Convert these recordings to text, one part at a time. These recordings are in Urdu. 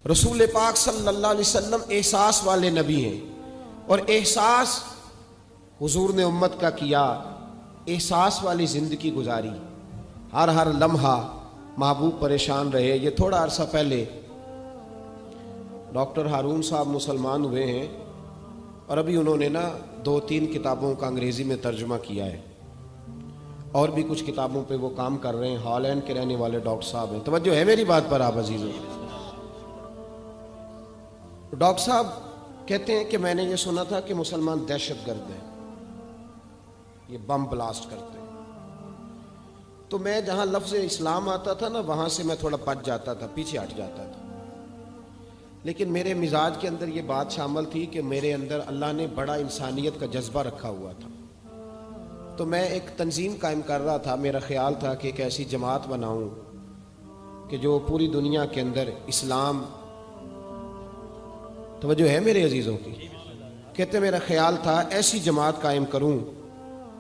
رسول پاک صلی اللہ علیہ وسلم احساس والے نبی ہیں، اور احساس حضور نے امت کا کیا، احساس والی زندگی گزاری، ہر لمحہ محبوب پریشان رہے۔ یہ تھوڑا عرصہ پہلے ڈاکٹر ہارون صاحب مسلمان ہوئے ہیں، اور ابھی انہوں نے 2-3 کتابوں کا انگریزی میں ترجمہ کیا ہے، اور بھی کچھ کتابوں پہ وہ کام کر رہے ہیں۔ ہالینڈ کے رہنے والے ڈاکٹر صاحب ہیں۔ توجہ ہے میری بات پر آپ عزیزوں؟ ڈاکٹر صاحب کہتے ہیں کہ میں نے یہ سنا تھا کہ مسلمان دہشت گرد ہیں، یہ بم بلاسٹ کرتے ہیں۔ تو میں جہاں لفظ اسلام آتا تھا وہاں سے میں تھوڑا پچ جاتا تھا، پیچھے ہٹ جاتا تھا، لیکن میرے مزاج کے اندر یہ بات شامل تھی کہ میرے اندر اللہ نے بڑا انسانیت کا جذبہ رکھا ہوا تھا۔ تو میں ایک تنظیم قائم کر رہا تھا، میرا خیال تھا کہ ایک ایسی جماعت بناؤں کہ جو پوری دنیا کے اندر اسلام، توجہ ہے میرے عزیزوں کی؟ کہتے میرا خیال تھا ایسی جماعت قائم کروں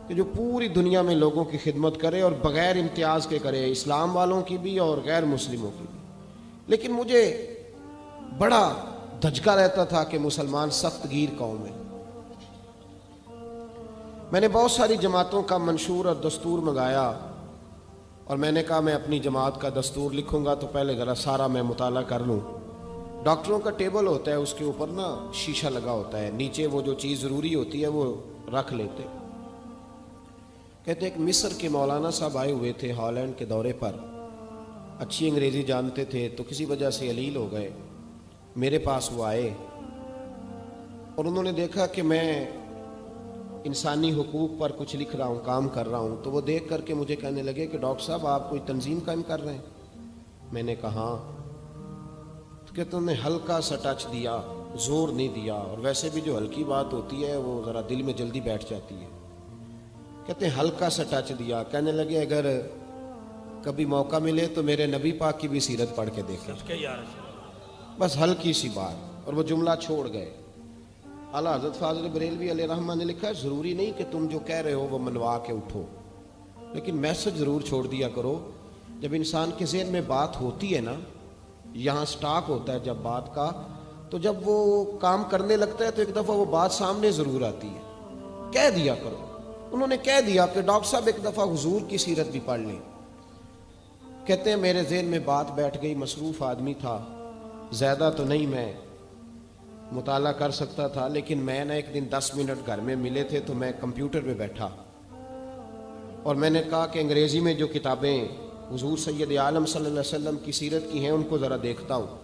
کہ جو پوری دنیا میں لوگوں کی خدمت کرے اور بغیر امتیاز کے کرے، اسلام والوں کی بھی اور غیر مسلموں کی بھی۔ لیکن مجھے بڑا دھچکا رہتا تھا کہ مسلمان سخت گیر قوم ہے۔ میں نے بہت ساری جماعتوں کا منشور اور دستور منگایا، اور میں نے کہا میں اپنی جماعت کا دستور لکھوں گا تو پہلے ذرا سارا میں مطالعہ کر لوں۔ ڈاکٹروں کا ٹیبل ہوتا ہے، اس کے اوپر شیشہ لگا ہوتا ہے، نیچے وہ جو چیز ضروری ہوتی ہے وہ رکھ لیتے۔ کہتے ایک مصر کے مولانا صاحب آئے ہوئے تھے ہالینڈ کے دورے پر، اچھی انگریزی جانتے تھے، تو کسی وجہ سے علیل ہو گئے۔ میرے پاس وہ آئے اور انہوں نے دیکھا کہ میں انسانی حقوق پر کچھ لکھ رہا ہوں، کام کر رہا ہوں، تو وہ دیکھ کر کے مجھے کہنے لگے کہ ڈاکٹر صاحب آپ کوئی تنظیم قائم کر رہے ہیں؟ میں نے کہا ہاں۔ تو کہتے انہوں نے ہلکا سا ٹچ دیا، زور نہیں دیا، اور ویسے بھی جو ہلکی بات ہوتی ہے وہ ذرا دل میں جلدی بیٹھ جاتی ہے۔ کہتے ہیں ہلکا سا ٹچ دیا، کہنے لگے اگر کبھی موقع ملے تو میرے نبی پاک کی بھی سیرت پڑھ کے دیکھیں، بس ہلکی سی بات، اور وہ جملہ چھوڑ گئے۔ اعلیٰ حضرت فاضل بریلوی علیہ رحمہ نے لکھا ہے ضروری نہیں کہ تم جو کہہ رہے ہو وہ منوا کے اٹھو، لیکن میسج ضرور چھوڑ دیا کرو۔ جب انسان کے ذہن میں بات ہوتی ہے یہاں سٹاک ہوتا ہے جب بات کا، تو جب وہ کام کرنے لگتا ہے تو ایک دفعہ وہ بات سامنے ضرور آتی ہے۔ کہہ دیا کرو۔ انہوں نے کہہ دیا کہ ڈاکٹر صاحب ایک دفعہ حضور کی سیرت بھی پڑھ لیں۔ کہتے ہیں میرے ذہن میں بات بیٹھ گئی، مصروف آدمی تھا، زیادہ تو نہیں میں مطالعہ کر سکتا تھا، لیکن میں ایک دن 10 منٹ گھر میں ملے تھے تو میں کمپیوٹر پہ بیٹھا، اور میں نے کہا کہ انگریزی میں جو کتابیں حضور سید عالم صلی اللہ علیہ وسلم کی سیرت کی ہیں ان کو ذرا دیکھتا ہوں۔